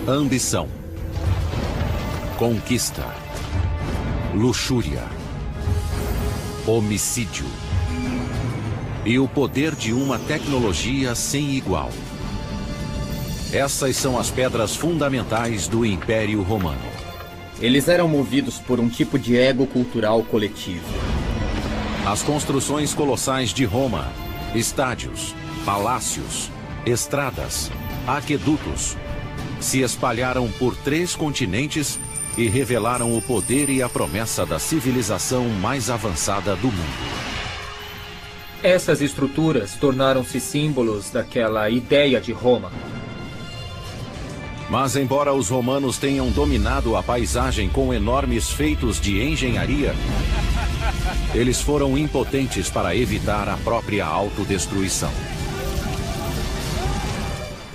Ambição, conquista, luxúria, homicídio e o poder de uma tecnologia sem igual. Essas são as pedras fundamentais do Império Romano. Eles eram movidos por um tipo de ego cultural coletivo. As construções colossais de Roma, estádios, palácios, estradas, aquedutos, se espalharam por 3 continentes e revelaram o poder e a promessa da civilização mais avançada do mundo. Essas estruturas tornaram-se símbolos daquela ideia de Roma. Mas embora os romanos tenham dominado a paisagem com enormes feitos de engenharia, eles foram impotentes para evitar a própria autodestruição.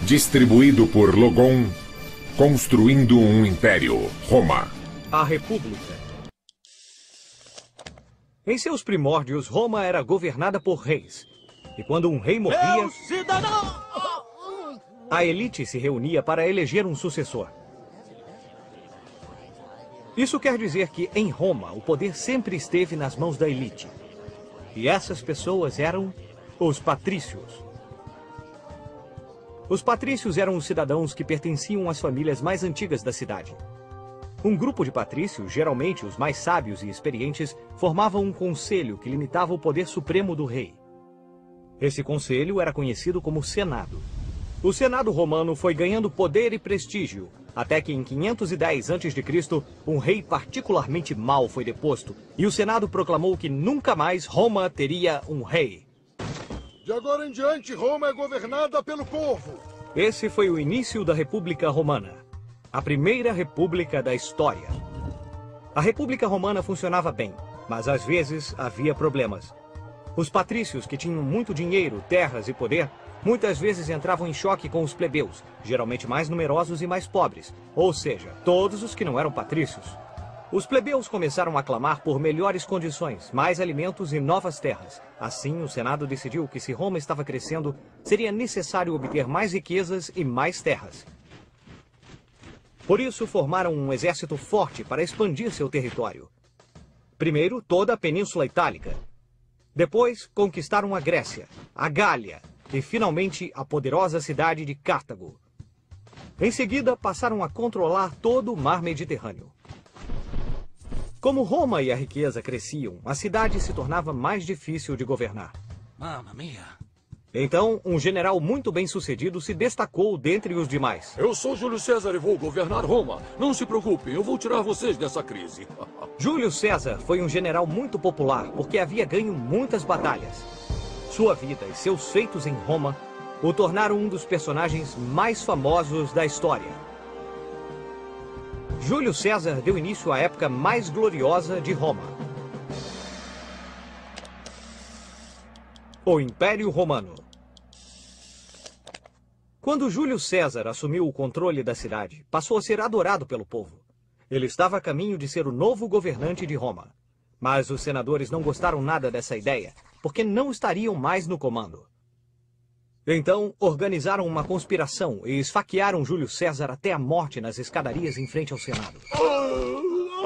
Distribuído por Logon, construindo um império, Roma. A República. Em seus primórdios, Roma era governada por reis. E quando um rei morria, a elite se reunia para eleger um sucessor. Isso quer dizer que, em Roma, o poder sempre esteve nas mãos da elite. E essas pessoas eram os patrícios. Os patrícios eram os cidadãos que pertenciam às famílias mais antigas da cidade. Um grupo de patrícios, geralmente os mais sábios e experientes, formavam um conselho que limitava o poder supremo do rei. Esse conselho era conhecido como Senado. O Senado romano foi ganhando poder e prestígio, até que em 510 a.C., um rei particularmente mau foi deposto, e o Senado proclamou que nunca mais Roma teria um rei. De agora em diante, Roma é governada pelo povo. Esse foi o início da República Romana, a primeira república da história. A República Romana funcionava bem, mas às vezes havia problemas. Os patrícios, que tinham muito dinheiro, terras e poder, muitas vezes entravam em choque com os plebeus, geralmente mais numerosos e mais pobres, ou seja, todos os que não eram patrícios. Os plebeus começaram a clamar por melhores condições, mais alimentos e novas terras. Assim, o Senado decidiu que se Roma estava crescendo, seria necessário obter mais riquezas e mais terras. Por isso, formaram um exército forte para expandir seu território. Primeiro, toda a Península Itálica. Depois, conquistaram a Grécia, a Gália e, finalmente, a poderosa cidade de Cartago. Em seguida, passaram a controlar todo o mar Mediterrâneo. Como Roma e a riqueza cresciam, a cidade se tornava mais difícil de governar. Mamma mia! Então, um general muito bem-sucedido se destacou dentre os demais. Eu sou Júlio César e vou governar Roma. Não se preocupem, eu vou tirar vocês dessa crise. Júlio César foi um general muito popular porque havia ganho muitas batalhas. Sua vida e seus feitos em Roma o tornaram um dos personagens mais famosos da história. Júlio César deu início à época mais gloriosa de Roma. O Império Romano. Quando Júlio César assumiu o controle da cidade, passou a ser adorado pelo povo. Ele estava a caminho de ser o novo governante de Roma. Mas os senadores não gostaram nada dessa ideia, porque não estariam mais no comando. Então, organizaram uma conspiração e esfaquearam Júlio César até a morte nas escadarias em frente ao Senado.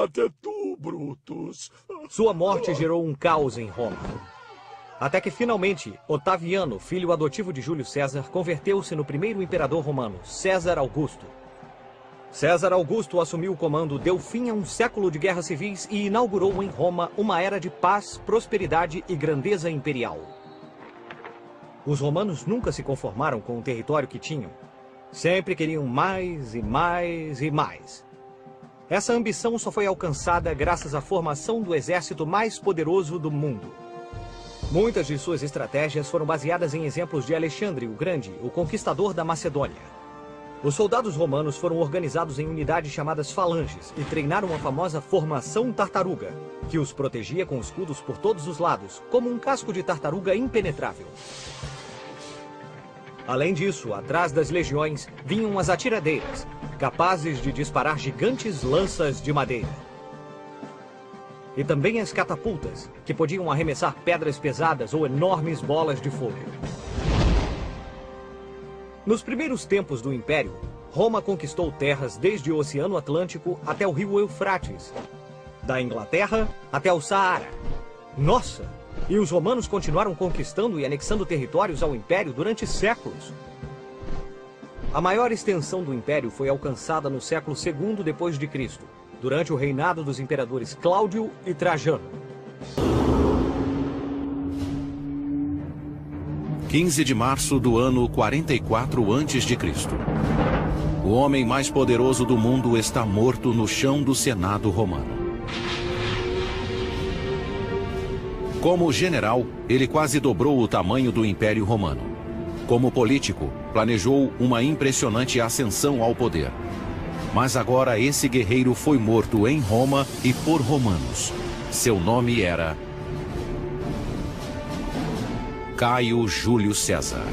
Até tu, Brutus. Sua morte gerou um caos em Roma. Até que, finalmente, Otaviano, filho adotivo de Júlio César, converteu-se no primeiro imperador romano, César Augusto. César Augusto assumiu o comando, deu fim a um século de guerras civis e inaugurou em Roma uma era de paz, prosperidade e grandeza imperial. Os romanos nunca se conformaram com o território que tinham. Sempre queriam mais e mais e mais. Essa ambição só foi alcançada graças à formação do exército mais poderoso do mundo. Muitas de suas estratégias foram baseadas em exemplos de Alexandre o Grande, o conquistador da Macedônia. Os soldados romanos foram organizados em unidades chamadas falanges e treinaram a famosa formação tartaruga, que os protegia com escudos por todos os lados, como um casco de tartaruga impenetrável. Além disso, atrás das legiões vinham as atiradeiras, capazes de disparar gigantes lanças de madeira. E também as catapultas, que podiam arremessar pedras pesadas ou enormes bolas de fogo. Nos primeiros tempos do Império, Roma conquistou terras desde o Oceano Atlântico até o rio Eufrates, da Inglaterra até o Saara. Nossa! E os romanos continuaram conquistando e anexando territórios ao Império durante séculos. A maior extensão do Império foi alcançada no século II depois de Cristo, durante o reinado dos imperadores Cláudio e Trajano. 15 de março do ano 44 a.C. O homem mais poderoso do mundo está morto no chão do Senado romano. Como general, ele quase dobrou o tamanho do Império Romano. Como político, planejou uma impressionante ascensão ao poder. Mas agora esse guerreiro foi morto em Roma e por romanos. Seu nome era Caio Júlio César.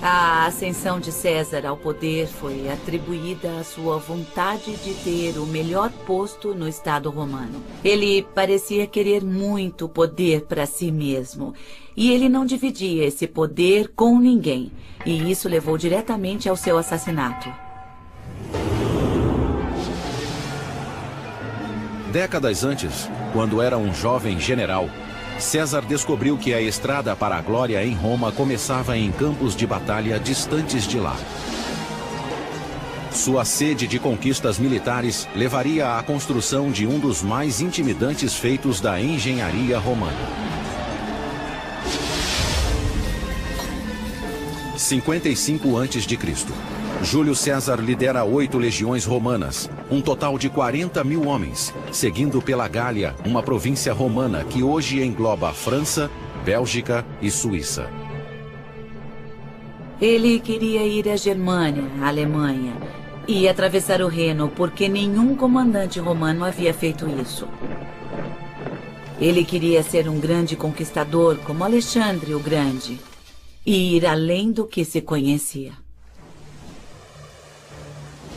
A ascensão de César ao poder foi atribuída à sua vontade de ter o melhor posto no Estado romano. Ele parecia querer muito poder para si mesmo, e ele não dividia esse poder com ninguém, e isso levou diretamente ao seu assassinato. Décadas antes, quando era um jovem general, César descobriu que a estrada para a glória em Roma começava em campos de batalha distantes de lá. Sua sede de conquistas militares levaria à construção de um dos mais intimidantes feitos da engenharia romana. 55 a.C. Júlio César lidera 8 legiões romanas, um total de 40.000 homens, seguindo pela Gália, uma província romana que hoje engloba França, Bélgica e Suíça. Ele queria ir à Germânia, à Alemanha, e atravessar o Reno, porque nenhum comandante romano havia feito isso. Ele queria ser um grande conquistador como Alexandre o Grande, e ir além do que se conhecia.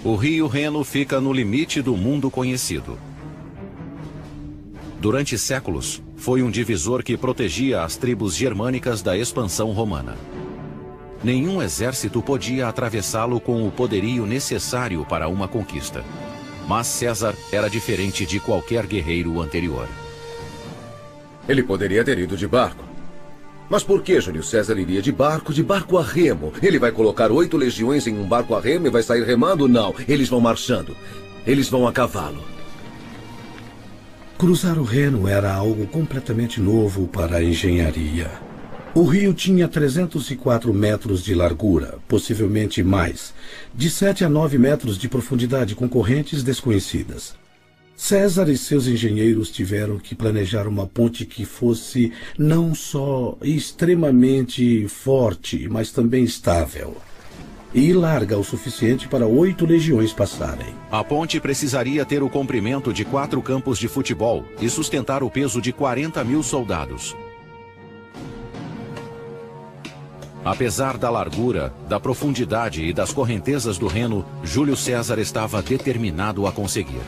O rio Reno fica no limite do mundo conhecido. Durante séculos, foi um divisor que protegia as tribos germânicas da expansão romana. Nenhum exército podia atravessá-lo com o poderio necessário para uma conquista. Mas César era diferente de qualquer guerreiro anterior. Ele poderia ter ido de barco. Mas por que Júlio César iria de barco a remo? Ele vai colocar 8 legiões em um barco a remo e vai sair remando? Não, eles vão marchando. Eles vão a cavalo. Cruzar o Reno era algo completamente novo para a engenharia. O rio tinha 304 metros de largura, possivelmente mais, de 7 a 9 metros de profundidade com correntes desconhecidas. César e seus engenheiros tiveram que planejar uma ponte que fosse não só extremamente forte, mas também estável. E larga o suficiente para 8 legiões passarem. A ponte precisaria ter o comprimento de 4 campos de futebol e sustentar o peso de 40.000 soldados. Apesar da largura, da profundidade e das correntezas do Reno, Júlio César estava determinado a conseguir.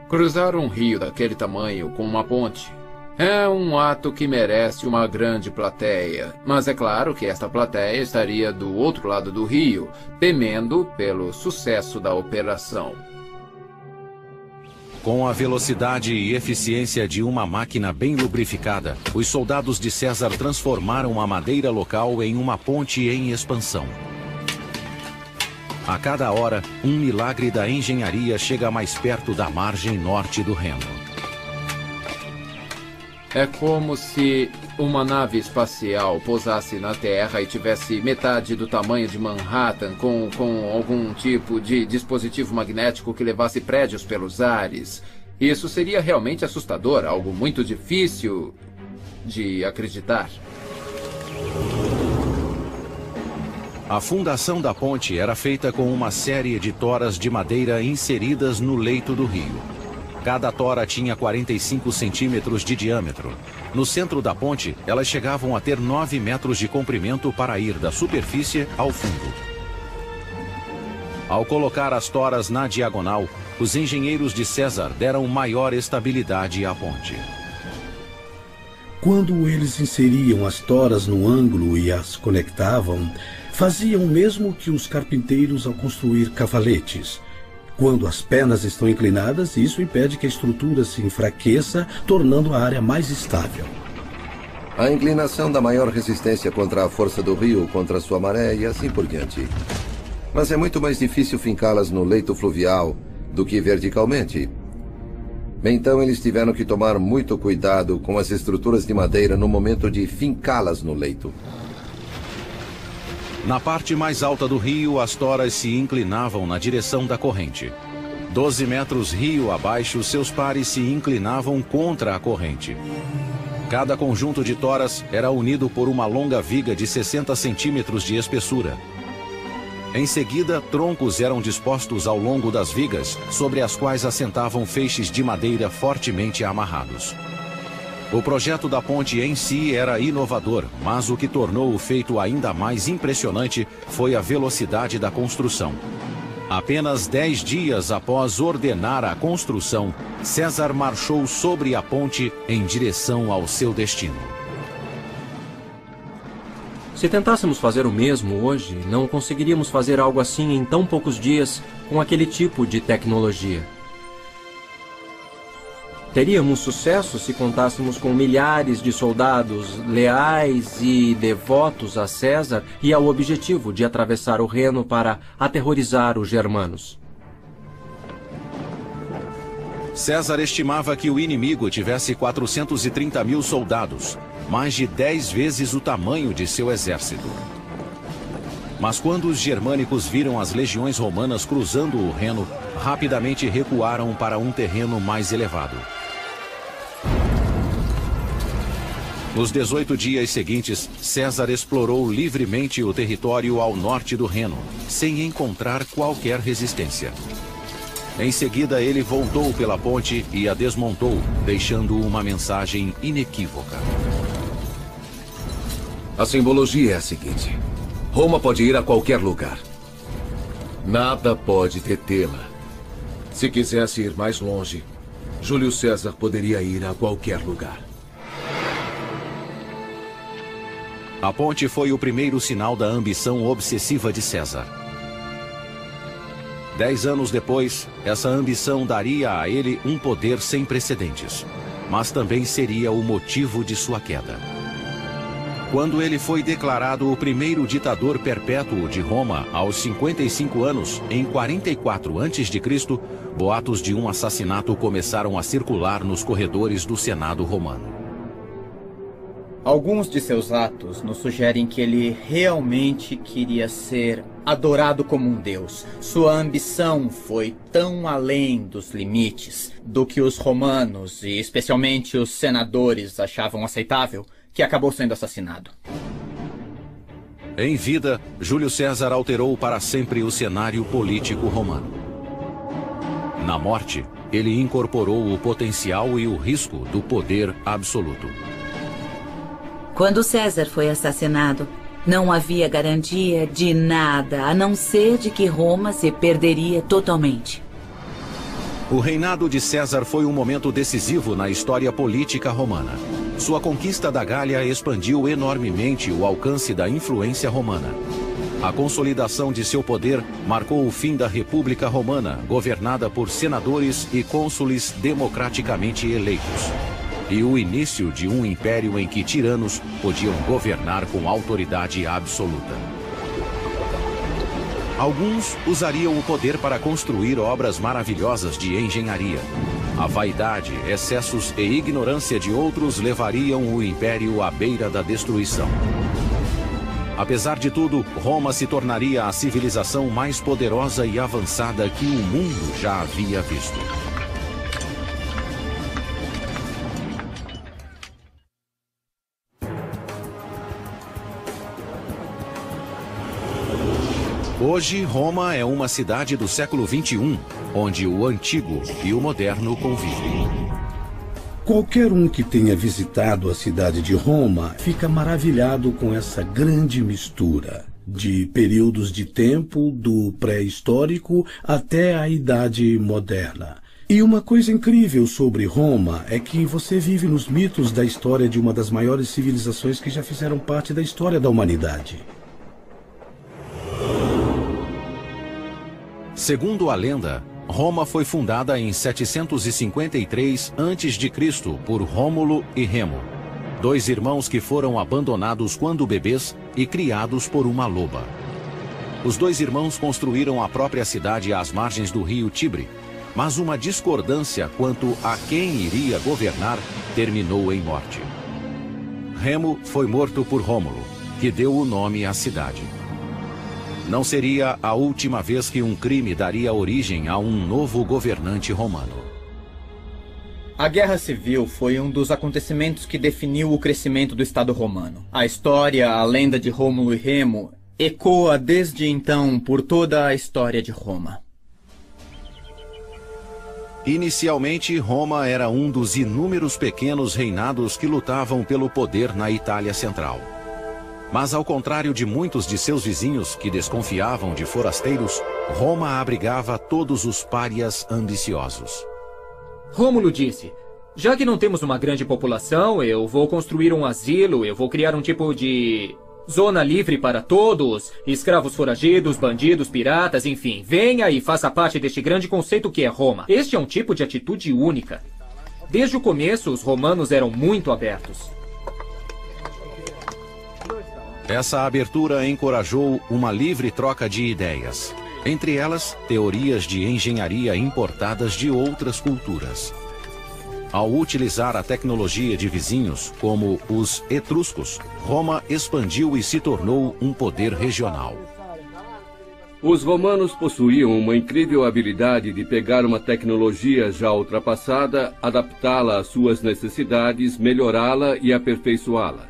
Cruzar um rio daquele tamanho com uma ponte é um ato que merece uma grande plateia. Mas é claro que esta plateia estaria do outro lado do rio, temendo pelo sucesso da operação. Com a velocidade e eficiência de uma máquina bem lubrificada, os soldados de César transformaram a madeira local em uma ponte em expansão. A cada hora, um milagre da engenharia chega mais perto da margem norte do Reno. É como se uma nave espacial pousasse na Terra e tivesse metade do tamanho de Manhattan com algum tipo de dispositivo magnético que levasse prédios pelos ares. Isso seria realmente assustador, algo muito difícil de acreditar. A fundação da ponte era feita com uma série de toras de madeira inseridas no leito do rio. Cada tora tinha 45 centímetros de diâmetro. No centro da ponte, elas chegavam a ter 9 metros de comprimento para ir da superfície ao fundo. Ao colocar as toras na diagonal, os engenheiros de César deram maior estabilidade à ponte. Quando eles inseriam as toras no ângulo e as conectavam, faziam o mesmo que os carpinteiros ao construir cavaletes. Quando as pernas estão inclinadas, isso impede que a estrutura se enfraqueça, tornando a área mais estável. A inclinação dá maior resistência contra a força do rio, contra sua maré e assim por diante. Mas é muito mais difícil fincá-las no leito fluvial do que verticalmente. Então eles tiveram que tomar muito cuidado com as estruturas de madeira no momento de fincá-las no leito. Na parte mais alta do rio, as toras se inclinavam na direção da corrente. 12 metros rio abaixo, seus pares se inclinavam contra a corrente. Cada conjunto de toras era unido por uma longa viga de 60 centímetros de espessura. Em seguida, troncos eram dispostos ao longo das vigas, sobre as quais assentavam feixes de madeira fortemente amarrados. O projeto da ponte em si era inovador, mas o que tornou o feito ainda mais impressionante foi a velocidade da construção. Apenas 10 dias após ordenar a construção, César marchou sobre a ponte em direção ao seu destino. Se tentássemos fazer o mesmo hoje, não conseguiríamos fazer algo assim em tão poucos dias com aquele tipo de tecnologia. Teríamos sucesso se contássemos com milhares de soldados leais e devotos a César e ao objetivo de atravessar o Reno para aterrorizar os germanos. César estimava que o inimigo tivesse 430 mil soldados, mais de 10 vezes o tamanho de seu exército. Mas quando os germânicos viram as legiões romanas cruzando o Reno, rapidamente recuaram para um terreno mais elevado. Nos 18 dias seguintes, César explorou livremente o território ao norte do Reno, sem encontrar qualquer resistência. Em seguida, ele voltou pela ponte e a desmontou, deixando uma mensagem inequívoca. A simbologia é a seguinte: Roma pode ir a qualquer lugar. Nada pode detê-la. Se quisesse ir mais longe, Júlio César poderia ir a qualquer lugar. A ponte foi o primeiro sinal da ambição obsessiva de César. 10 anos depois, essa ambição daria a ele um poder sem precedentes, mas também seria o motivo de sua queda. Quando ele foi declarado o primeiro ditador perpétuo de Roma aos 55 anos, em 44 a.C., boatos de um assassinato começaram a circular nos corredores do Senado romano. Alguns de seus atos nos sugerem que ele realmente queria ser adorado como um deus. Sua ambição foi tão além dos limites do que os romanos, e especialmente os senadores, achavam aceitável, que acabou sendo assassinado. Em vida, Júlio César alterou para sempre o cenário político romano. Na morte, ele incorporou o potencial e o risco do poder absoluto. Quando César foi assassinado, não havia garantia de nada, a não ser de que Roma se perderia totalmente. O reinado de César foi um momento decisivo na história política romana. Sua conquista da Gália expandiu enormemente o alcance da influência romana. A consolidação de seu poder marcou o fim da República Romana, governada por senadores e cônsules democraticamente eleitos, e o início de um império em que tiranos podiam governar com autoridade absoluta. Alguns usariam o poder para construir obras maravilhosas de engenharia. A vaidade, excessos e ignorância de outros levariam o império à beira da destruição. Apesar de tudo, Roma se tornaria a civilização mais poderosa e avançada que o mundo já havia visto. Hoje, Roma é uma cidade do século XXI, onde o antigo e o moderno convivem. Qualquer um que tenha visitado a cidade de Roma fica maravilhado com essa grande mistura de períodos de tempo do pré-histórico até a idade moderna. E uma coisa incrível sobre Roma é que você vive nos mitos da história de uma das maiores civilizações que já fizeram parte da história da humanidade. Segundo a lenda, Roma foi fundada em 753 a.C. por Rômulo e Remo, dois irmãos que foram abandonados quando bebês e criados por uma loba. Os dois irmãos construíram a própria cidade às margens do rio Tibre, mas uma discordância quanto a quem iria governar terminou em morte. Remo foi morto por Rômulo, que deu o nome à cidade. Não seria a última vez que um crime daria origem a um novo governante romano. A Guerra Civil foi um dos acontecimentos que definiu o crescimento do Estado romano. A história, a lenda de Rômulo e Remo, ecoa desde então por toda a história de Roma. Inicialmente, Roma era um dos inúmeros pequenos reinados que lutavam pelo poder na Itália Central. Mas ao contrário de muitos de seus vizinhos que desconfiavam de forasteiros, Roma abrigava todos os párias ambiciosos. Rômulo disse: já que não temos uma grande população, eu vou construir um asilo, eu vou criar um tipo de zona livre para todos, escravos foragidos, bandidos, piratas, enfim. Venha e faça parte deste grande conceito que é Roma. Este é um tipo de atitude única. Desde o começo, os romanos eram muito abertos. Essa abertura encorajou uma livre troca de ideias. Entre elas, teorias de engenharia importadas de outras culturas. Ao utilizar a tecnologia de vizinhos, como os etruscos, Roma expandiu e se tornou um poder regional. Os romanos possuíam uma incrível habilidade de pegar uma tecnologia já ultrapassada, adaptá-la às suas necessidades, melhorá-la e aperfeiçoá-la.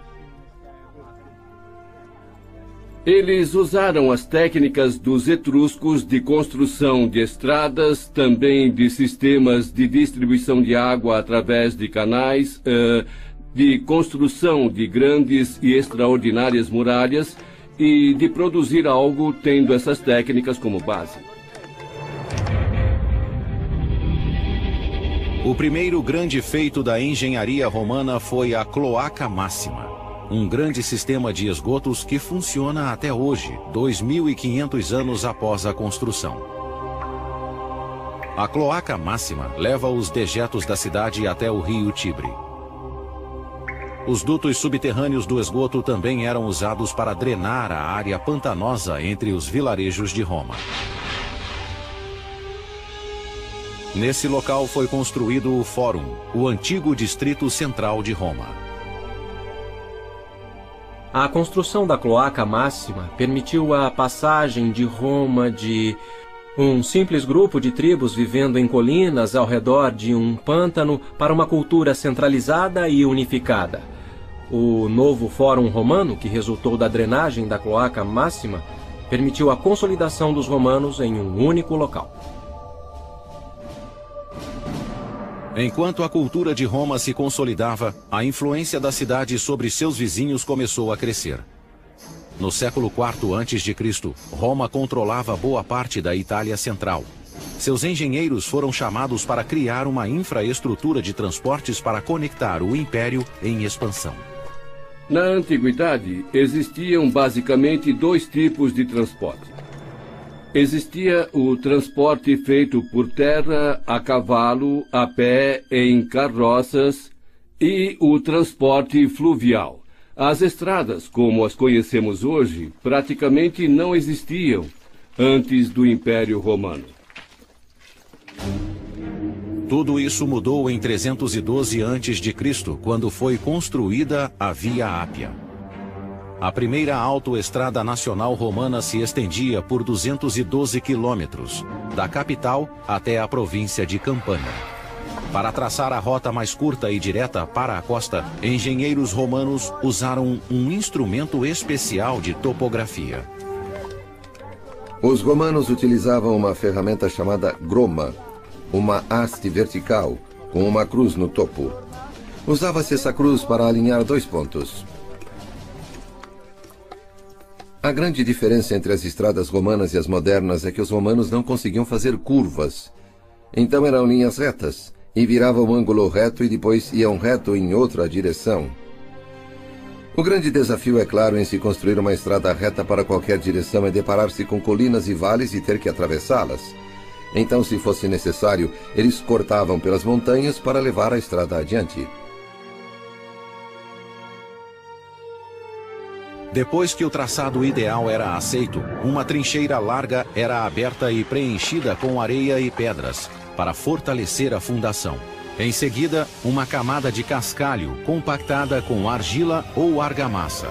Eles usaram as técnicas dos etruscos de construção de estradas, também de sistemas de distribuição de água através de canais, de construção de grandes e extraordinárias muralhas e de produzir algo tendo essas técnicas como base. O primeiro grande feito da engenharia romana foi a Cloaca Máxima. Um grande sistema de esgotos que funciona até hoje, 2.500 anos após a construção. A Cloaca Máxima leva os dejetos da cidade até o rio Tibre. Os dutos subterrâneos do esgoto também eram usados para drenar a área pantanosa entre os vilarejos de Roma. Nesse local foi construído o Fórum, o antigo distrito central de Roma. A construção da Cloaca Máxima permitiu a passagem de Roma de um simples grupo de tribos vivendo em colinas ao redor de um pântano para uma cultura centralizada e unificada. O novo Fórum Romano, que resultou da drenagem da Cloaca Máxima, permitiu a consolidação dos romanos em um único local. Enquanto a cultura de Roma se consolidava, a influência da cidade sobre seus vizinhos começou a crescer. No século IV a.C., Roma controlava boa parte da Itália Central. Seus engenheiros foram chamados para criar uma infraestrutura de transportes para conectar o império em expansão. Na antiguidade, existiam basicamente dois tipos de transporte. Existia o transporte feito por terra, a cavalo, a pé, em carroças, e o transporte fluvial. As estradas, como as conhecemos hoje, praticamente não existiam antes do Império Romano. Tudo isso mudou em 312 a.C., quando foi construída a Via Ápia. A primeira autoestrada nacional romana se estendia por 212 quilômetros, da capital até a província de Campânia. Para traçar a rota mais curta e direta para a costa, engenheiros romanos usaram um instrumento especial de topografia. Os romanos utilizavam uma ferramenta chamada groma, uma haste vertical com uma cruz no topo. Usava-se essa cruz para alinhar dois pontos. A grande diferença entre as estradas romanas e as modernas é que os romanos não conseguiam fazer curvas. Então eram linhas retas, e viravam um ângulo reto e depois iam reto em outra direção. O grande desafio, é claro, em se construir uma estrada reta para qualquer direção é deparar-se com colinas e vales e ter que atravessá-las. Então, se fosse necessário, eles cortavam pelas montanhas para levar a estrada adiante. Depois que o traçado ideal era aceito, uma trincheira larga era aberta e preenchida com areia e pedras, para fortalecer a fundação. Em seguida, uma camada de cascalho compactada com argila ou argamassa.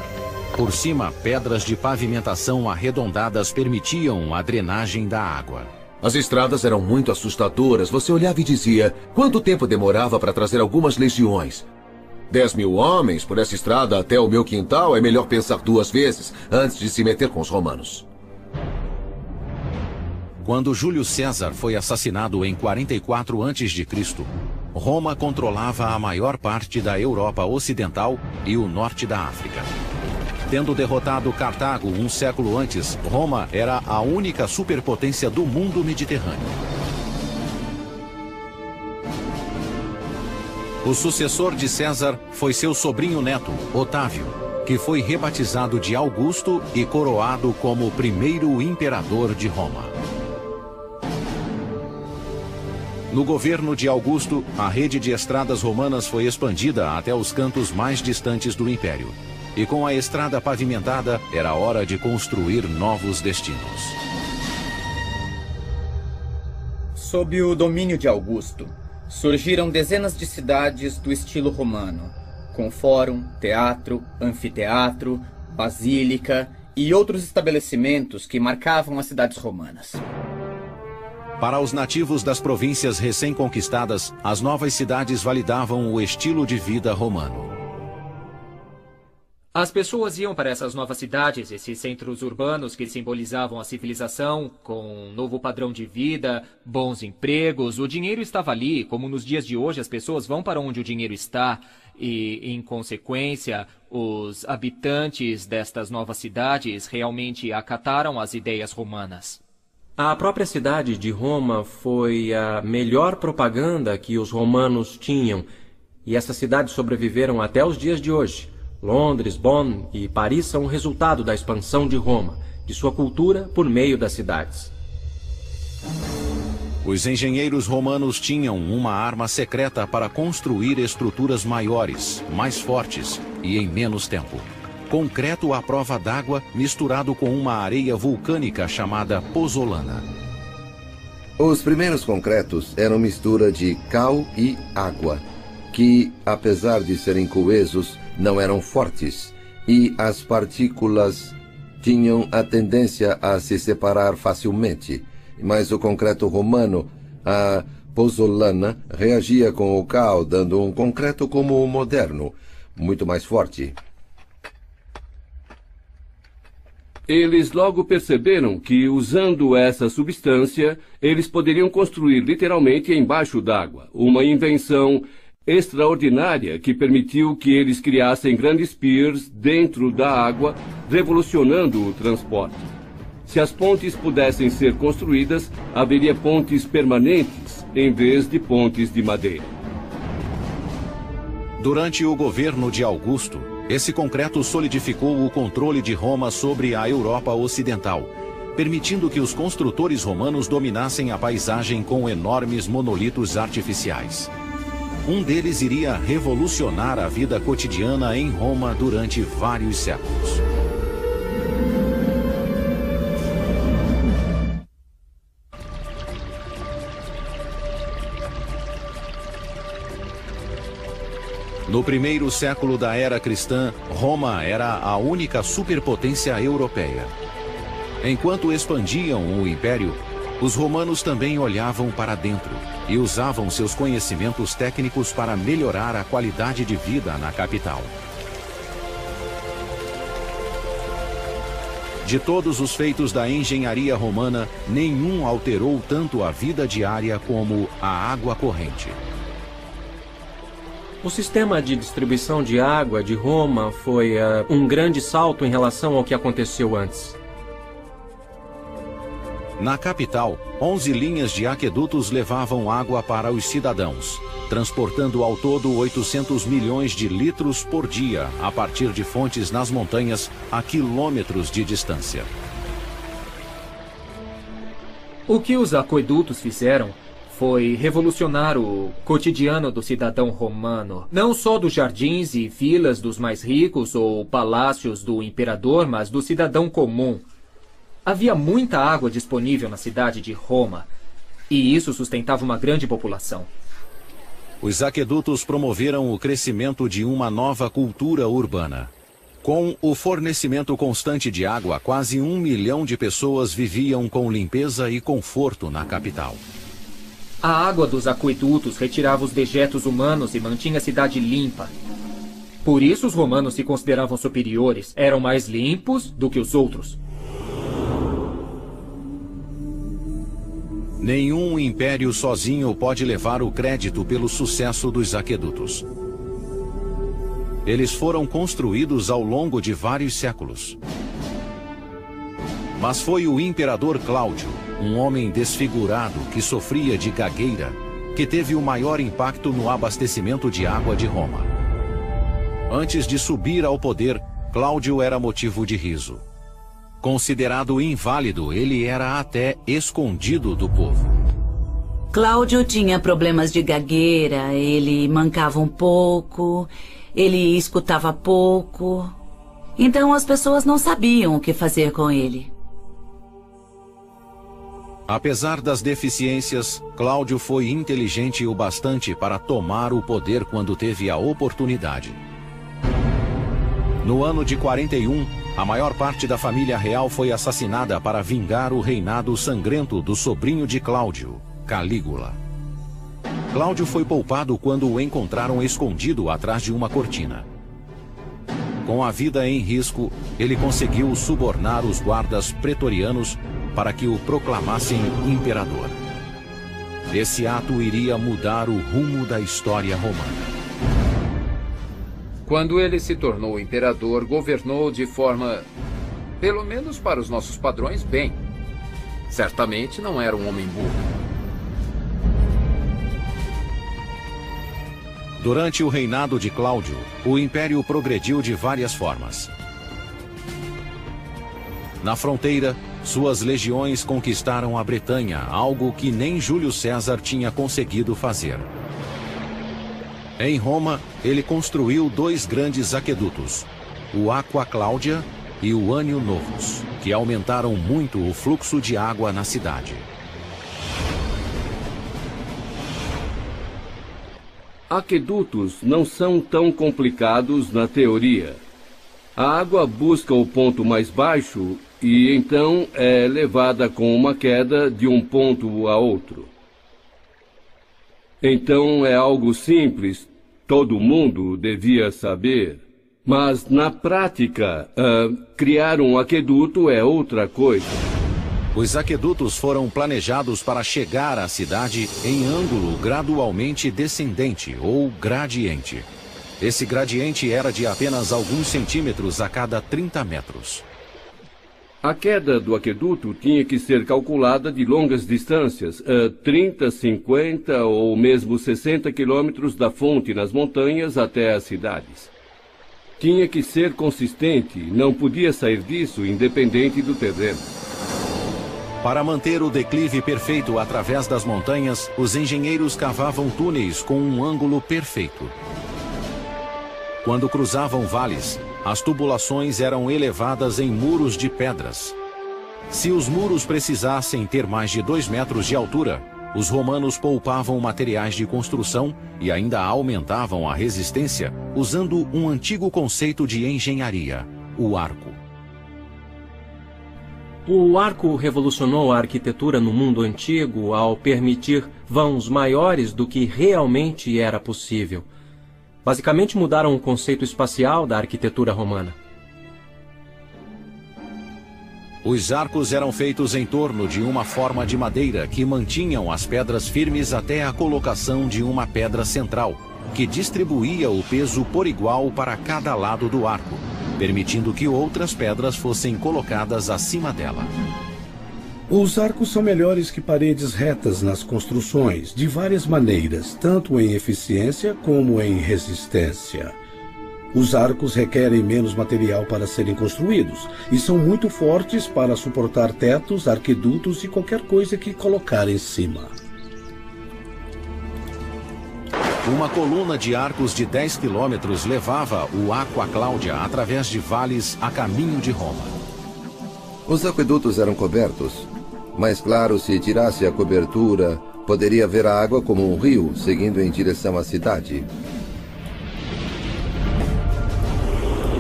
Por cima, pedras de pavimentação arredondadas permitiam a drenagem da água. As estradas eram muito assustadoras. Você olhava e dizia, quanto tempo demorava para trazer algumas legiões? 10.000 homens por essa estrada até o meu quintal, é melhor pensar 2 vezes antes de se meter com os romanos. Quando Júlio César foi assassinado em 44 a.C., Roma controlava a maior parte da Europa Ocidental e o norte da África. Tendo derrotado Cartago um século antes, Roma era a única superpotência do mundo mediterrâneo. O sucessor de César foi seu sobrinho neto, Otávio, que foi rebatizado de Augusto e coroado como o primeiro imperador de Roma. No governo de Augusto, a rede de estradas romanas foi expandida até os cantos mais distantes do império. E com a estrada pavimentada, era hora de construir novos destinos. Sob o domínio de Augusto, surgiram dezenas de cidades do estilo romano, com fórum, teatro, anfiteatro, basílica e outros estabelecimentos que marcavam as cidades romanas. Para os nativos das províncias recém-conquistadas, as novas cidades validavam o estilo de vida romano. As pessoas iam para essas novas cidades, esses centros urbanos que simbolizavam a civilização, com um novo padrão de vida, bons empregos. O dinheiro estava ali, como nos dias de hoje as pessoas vão para onde o dinheiro está. E, em consequência, os habitantes destas novas cidades realmente acataram as ideias romanas. A própria cidade de Roma foi a melhor propaganda que os romanos tinham, e essas cidades sobreviveram até os dias de hoje. Londres, Bonn e Paris são o resultado da expansão de Roma, de sua cultura por meio das cidades. Os engenheiros romanos tinham uma arma secreta para construir estruturas maiores, mais fortes e em menos tempo. Concreto à prova d'água misturado com uma areia vulcânica chamada pozzolana. Os primeiros concretos eram mistura de cal e água, que, apesar de serem coesos, não eram fortes, e as partículas tinham a tendência a se separar facilmente. Mas o concreto romano, a pozzolana, reagia com o cal, dando um concreto como o moderno, muito mais forte. Eles logo perceberam que, usando essa substância, eles poderiam construir literalmente embaixo d'água, uma invenção extraordinária que permitiu que eles criassem grandes piers dentro da água, revolucionando o transporte. Se as pontes pudessem ser construídas, haveria pontes permanentes, em vez de pontes de madeira. Durante o governo de Augusto, esse concreto solidificou o controle de Roma sobre a Europa Ocidental, permitindo que os construtores romanos dominassem a paisagem com enormes monolitos artificiais. Um deles iria revolucionar a vida cotidiana em Roma durante vários séculos. No primeiro século da era cristã, Roma era a única superpotência europeia. Enquanto expandiam o império, os romanos também olhavam para dentro e usavam seus conhecimentos técnicos para melhorar a qualidade de vida na capital. De todos os feitos da engenharia romana, nenhum alterou tanto a vida diária como a água corrente. O sistema de distribuição de água de Roma foi um grande salto em relação ao que aconteceu antes. Na capital, 11 linhas de aquedutos levavam água para os cidadãos, transportando ao todo 800 milhões de litros por dia, a partir de fontes nas montanhas a quilômetros de distância. O que os aquedutos fizeram foi revolucionar o cotidiano do cidadão romano. Não só dos jardins e vilas dos mais ricos ou palácios do imperador, mas do cidadão comum. Havia muita água disponível na cidade de Roma, e isso sustentava uma grande população. Os aquedutos promoveram o crescimento de uma nova cultura urbana. Com o fornecimento constante de água, quase 1 milhão de pessoas viviam com limpeza e conforto na capital. A água dos aquedutos retirava os dejetos humanos e mantinha a cidade limpa. Por isso os romanos se consideravam superiores, eram mais limpos do que os outros. Nenhum império sozinho pode levar o crédito pelo sucesso dos aquedutos. Eles foram construídos ao longo de vários séculos. Mas foi o imperador Cláudio, um homem desfigurado que sofria de gagueira, que teve o maior impacto no abastecimento de água de Roma. Antes de subir ao poder, Cláudio era motivo de riso. Considerado inválido, ele era até escondido do povo. Cláudio tinha problemas de gagueira, ele mancava um pouco, ele escutava pouco. Então as pessoas não sabiam o que fazer com ele. Apesar das deficiências, Cláudio foi inteligente o bastante para tomar o poder quando teve a oportunidade. No ano de 41, a maior parte da família real foi assassinada para vingar o reinado sangrento do sobrinho de Cláudio, Calígula. Cláudio foi poupado quando o encontraram escondido atrás de uma cortina. Com a vida em risco, ele conseguiu subornar os guardas pretorianos para que o proclamassem imperador. Esse ato iria mudar o rumo da história romana. Quando ele se tornou imperador, governou de forma, pelo menos para os nossos padrões, bem. Certamente não era um homem burro. Durante o reinado de Cláudio, o império progrediu de várias formas. Na fronteira, suas legiões conquistaram a Bretanha, algo que nem Júlio César tinha conseguido fazer. Em Roma, ele construiu 2 grandes aquedutos, o Aqua Cláudia e o Anio Novus, que aumentaram muito o fluxo de água na cidade. Aquedutos não são tão complicados na teoria. A água busca o ponto mais baixo e então é levada com uma queda de um ponto a outro. Então é algo simples, todo mundo devia saber. Mas na prática, criar um aqueduto é outra coisa. Os aquedutos foram planejados para chegar à cidade em ângulo gradualmente descendente ou gradiente. Esse gradiente era de apenas alguns centímetros a cada 30 metros. A queda do aqueduto tinha que ser calculada de longas distâncias, 30, 50 ou mesmo 60 quilômetros da fonte nas montanhas até as cidades. Tinha que ser consistente, não podia sair disso independente do terreno. Para manter o declive perfeito através das montanhas, os engenheiros cavavam túneis com um ângulo perfeito. Quando cruzavam vales, as tubulações eram elevadas em muros de pedras. Se os muros precisassem ter mais de 2 metros de altura, os romanos poupavam materiais de construção e ainda aumentavam a resistência usando um antigo conceito de engenharia, o arco. O arco revolucionou a arquitetura no mundo antigo ao permitir vãos maiores do que realmente era possível. Basicamente mudaram o conceito espacial da arquitetura romana. Os arcos eram feitos em torno de uma forma de madeira que mantinham as pedras firmes até a colocação de uma pedra central, que distribuía o peso por igual para cada lado do arco, permitindo que outras pedras fossem colocadas acima dela. Os arcos são melhores que paredes retas nas construções, de várias maneiras, tanto em eficiência como em resistência. Os arcos requerem menos material para serem construídos e são muito fortes para suportar tetos, arquedutos e qualquer coisa que colocar em cima. Uma coluna de arcos de 10 quilômetros levava o Aqua Claudia através de vales a caminho de Roma. Os aquedutos eram cobertos, mas claro, se tirasse a cobertura, poderia ver a água como um rio seguindo em direção à cidade.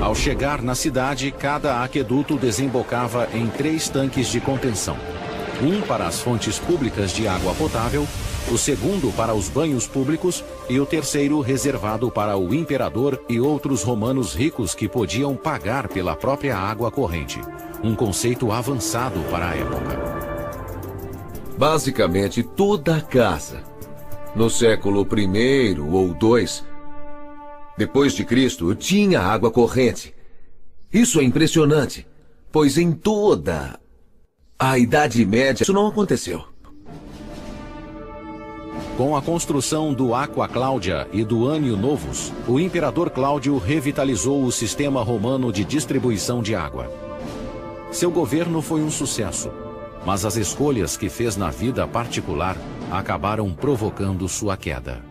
Ao chegar na cidade, cada aqueduto desembocava em 3 tanques de contenção. Um para as fontes públicas de água potável, o segundo para os banhos públicos e o terceiro reservado para o imperador e outros romanos ricos que podiam pagar pela própria água corrente. Um conceito avançado para a época. Basicamente, toda a casa, no século I ou II, depois de Cristo, tinha água corrente. Isso é impressionante, pois em toda a Idade Média isso não aconteceu. Com a construção do Aqua Claudia e do Anio Novus, o imperador Cláudio revitalizou o sistema romano de distribuição de água. Seu governo foi um sucesso, mas as escolhas que fez na vida particular acabaram provocando sua queda.